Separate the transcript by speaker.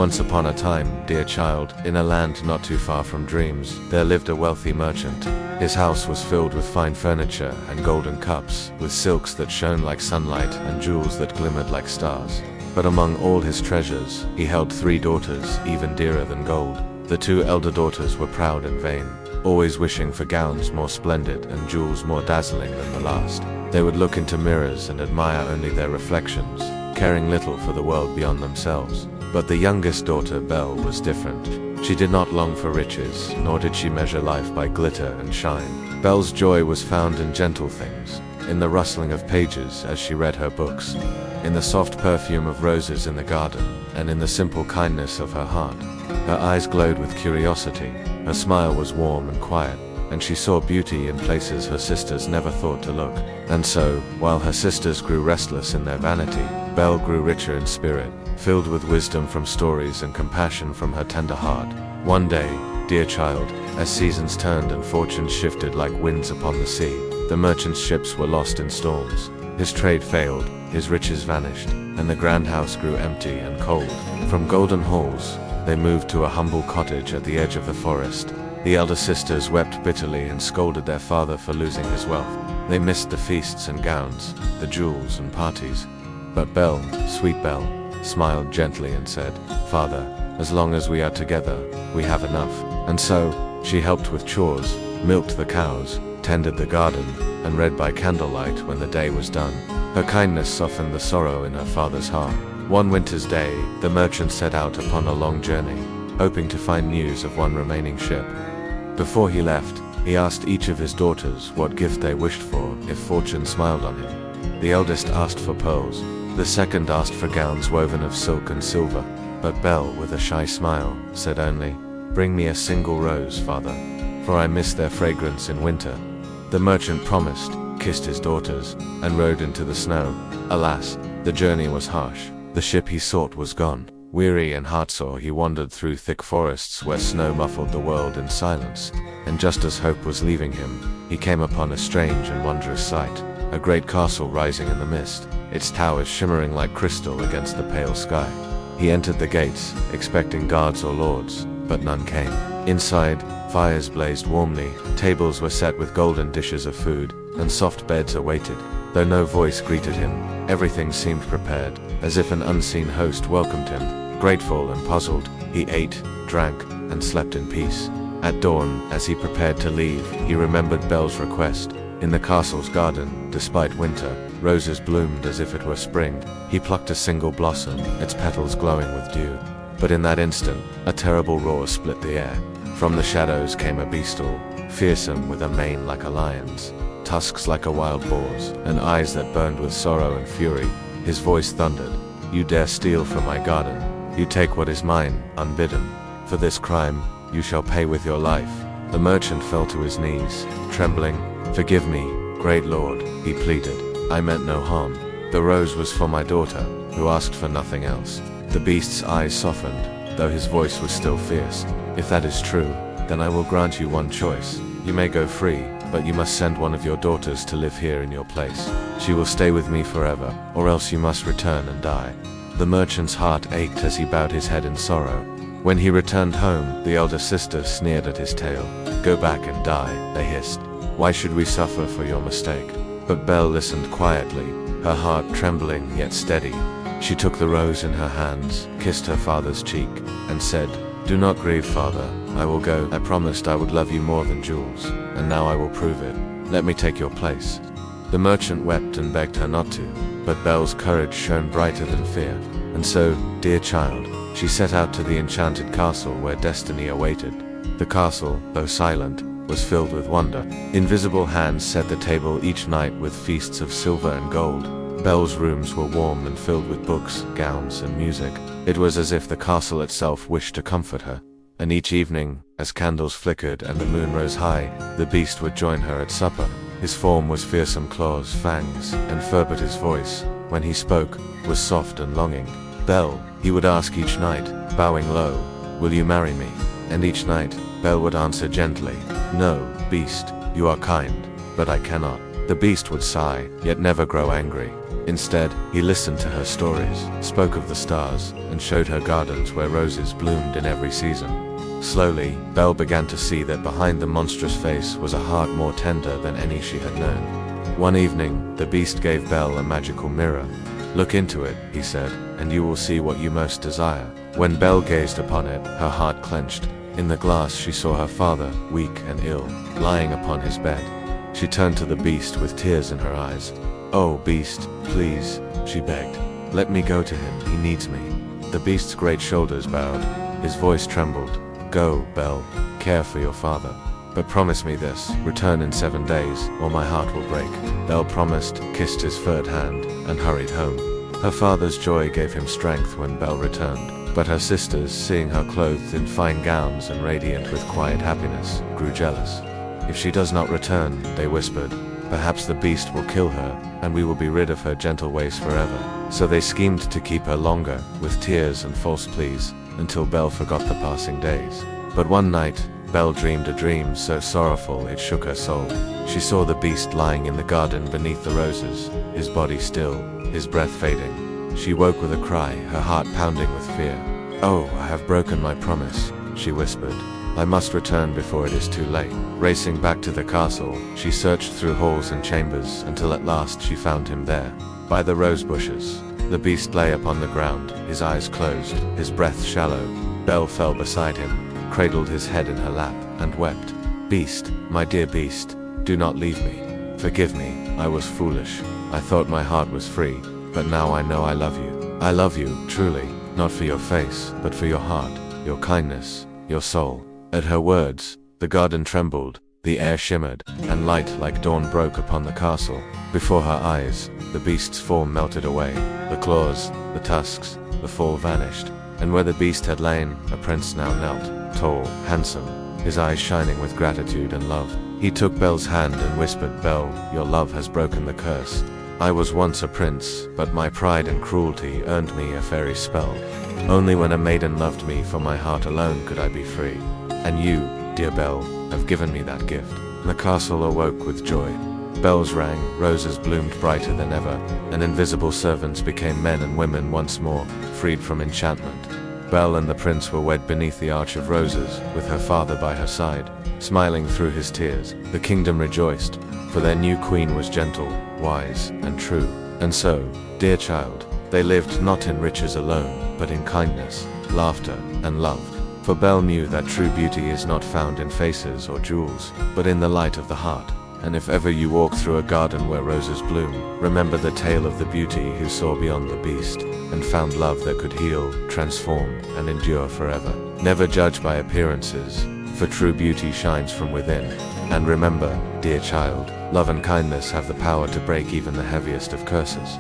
Speaker 1: Once upon a time, dear child, in a land not too far from dreams, there lived a wealthy merchant. His house was filled with fine furniture and golden cups, with silks that shone like sunlight and jewels that glimmered like stars. But among all his treasures, he held 3 daughters, even dearer than gold. The 2 elder daughters were proud and vain, always wishing for gowns more splendid and jewels more dazzling than the last. They would look into mirrors and admire only their reflections, caring little for the world beyond themselves. But the youngest daughter, Belle, was different. She did not long for riches, nor did she measure life by glitter and shine. Belle's joy was found in gentle things, in the rustling of pages as she read her books, in the soft perfume of roses in the garden, and in the simple kindness of her heart. Her eyes glowed with curiosity, her smile was warm and quiet, and she saw beauty in places her sisters never thought to look. And so, while her sisters grew restless in their vanity, Belle grew richer in spirit, filled with wisdom from stories and compassion from her tender heart. One day, dear child, as seasons turned and fortunes shifted like winds upon the sea, the merchant's ships were lost in storms. His trade failed, his riches vanished, and the grand house grew empty and cold. From golden halls, they moved to a humble cottage at the edge of the forest. The elder sisters wept bitterly and scolded their father for losing his wealth. They missed the feasts and gowns, the jewels and parties. But Belle, sweet Belle, smiled gently and said, "Father, as long as we are together, we have enough." And so, she helped with chores, milked the cows, tended the garden, and read by candlelight when the day was done. Her kindness softened the sorrow in her father's heart. One winter's day, the merchant set out upon a long journey, hoping to find news of one remaining ship. Before he left, he asked each of his daughters what gift they wished for if fortune smiled on him. The eldest asked for pearls, the second asked for gowns woven of silk and silver, but Belle, with a shy smile, said only, "Bring me a single rose, father, for I miss their fragrance in winter." The merchant promised, kissed his daughters, and rode into the snow. Alas, the journey was harsh. The ship he sought was gone. Weary and heartsore, he wandered through thick forests where snow muffled the world in silence. And just as hope was leaving him, he came upon a strange and wondrous sight. A great castle rising in the mist, its towers shimmering like crystal against the pale sky. He entered the gates, expecting guards or lords, but none came. Inside, fires blazed warmly, tables were set with golden dishes of food, and soft beds awaited. Though no voice greeted him, everything seemed prepared, as if an unseen host welcomed him. Grateful and puzzled, he ate, drank, and slept in peace. At dawn, as he prepared to leave, he remembered Belle's request. In the castle's garden, despite winter, roses bloomed as if it were spring. He plucked a single blossom, its petals glowing with dew. But in that instant, a terrible roar split the air. From the shadows came a beastle, fearsome with a mane like a lion's, tusks like a wild boar's, and eyes that burned with sorrow and fury. His voice thundered, "You dare steal from my garden. You take what is mine, unbidden. For this crime, you shall pay with your life." The merchant fell to his knees, trembling. "Forgive me, great lord," he pleaded. "I meant no harm. The rose was for my daughter, who asked for nothing else." The beast's eyes softened, though his voice was still fierce. "If that is true, then I will grant you one choice. You may go free, but you must send one of your daughters to live here in your place. She will stay with me forever, or else you must return and die." The merchant's heart ached as he bowed his head in sorrow. When he returned home, the elder sisters sneered at his tale. "Go back and die," they hissed. "Why should we suffer for your mistake?" But Belle listened quietly, her heart trembling yet steady. She took the rose in her hands, kissed her father's cheek, and said, "Do not grieve, father. I will go. I promised I would love you more than jewels, and now I will prove it. Let me take your place." The merchant wept and begged her not to, but Belle's courage shone brighter than fear. And so, dear child, she set out to the enchanted castle where destiny awaited. The castle, though silent, was filled with wonder. Invisible hands set the table each night with feasts of silver and gold. Belle's rooms were warm and filled with books, gowns, and music. It was as if the castle itself wished to comfort her. And each evening, as candles flickered and the moon rose high, the beast would join her at supper. His form was fearsome claws, fangs, and fur, but his voice, when he spoke, was soft and longing. "Belle," he would ask each night, bowing low, "will you marry me?" And each night, Belle would answer gently, "No, beast, you are kind, but I cannot." The beast would sigh, yet never grow angry. Instead, he listened to her stories, spoke of the stars, and showed her gardens where roses bloomed in every season. Slowly, Belle began to see that behind the monstrous face was a heart more tender than any she had known. One evening, the beast gave Belle a magical mirror. "Look into it," he said, "and you will see what you most desire." When Belle gazed upon it, her heart clenched. In the glass she saw her father, weak and ill, lying upon his bed. She turned to the beast with tears in her eyes. "Oh, beast, please," she begged. "Let me go to him, he needs me." The beast's great shoulders bowed. His voice trembled. "Go, Belle, care for your father. But promise me this, return in 7 days, or my heart will break." Belle promised, kissed his furred hand, and hurried home. Her father's joy gave him strength when Belle returned. But her sisters, seeing her clothed in fine gowns and radiant with quiet happiness, grew jealous. "If she does not return," they whispered, "perhaps the beast will kill her, and we will be rid of her gentle ways forever." So they schemed to keep her longer, with tears and false pleas, until Belle forgot the passing days. But one night, Belle dreamed a dream so sorrowful it shook her soul. She saw the beast lying in the garden beneath the roses, his body still, his breath fading. She woke with a cry, her heart pounding with fear. "Oh, I have broken my promise," she whispered. "I must return before it is too late." Racing back to the castle, she searched through halls and chambers until at last she found him there, by the rose bushes. The beast lay upon the ground, his eyes closed, his breath shallow. Belle fell beside him, cradled his head in her lap, and wept. "Beast, my dear beast, do not leave me. Forgive me, I was foolish. I thought my heart was free, but now I know I love you. I love you, truly, not for your face, but for your heart, your kindness, your soul." At her words, the garden trembled, the air shimmered, and light like dawn broke upon the castle. Before her eyes, the beast's form melted away. The claws, the tusks, the fall vanished, and where the beast had lain, a prince now knelt, tall, handsome, his eyes shining with gratitude and love. He took Belle's hand and whispered, "Belle, your love has broken the curse. I was once a prince, but my pride and cruelty earned me a fairy spell. Only when a maiden loved me for my heart alone could I be free. And you, dear Belle, have given me that gift." The castle awoke with joy. Bells rang, roses bloomed brighter than ever, and invisible servants became men and women once more, freed from enchantment. Belle and the prince were wed beneath the arch of roses, with her father by her side, smiling through his tears. The kingdom rejoiced, for their new queen was gentle, wise, and true. And so, dear child, they lived not in riches alone, but in kindness, laughter, and love. For Belle knew that true beauty is not found in faces or jewels, but in the light of the heart. And if ever you walk through a garden where roses bloom, remember the tale of the beauty who saw beyond the beast, and found love that could heal, transform, and endure forever. Never judge by appearances, for true beauty shines from within. And remember, dear child, love and kindness have the power to break even the heaviest of curses.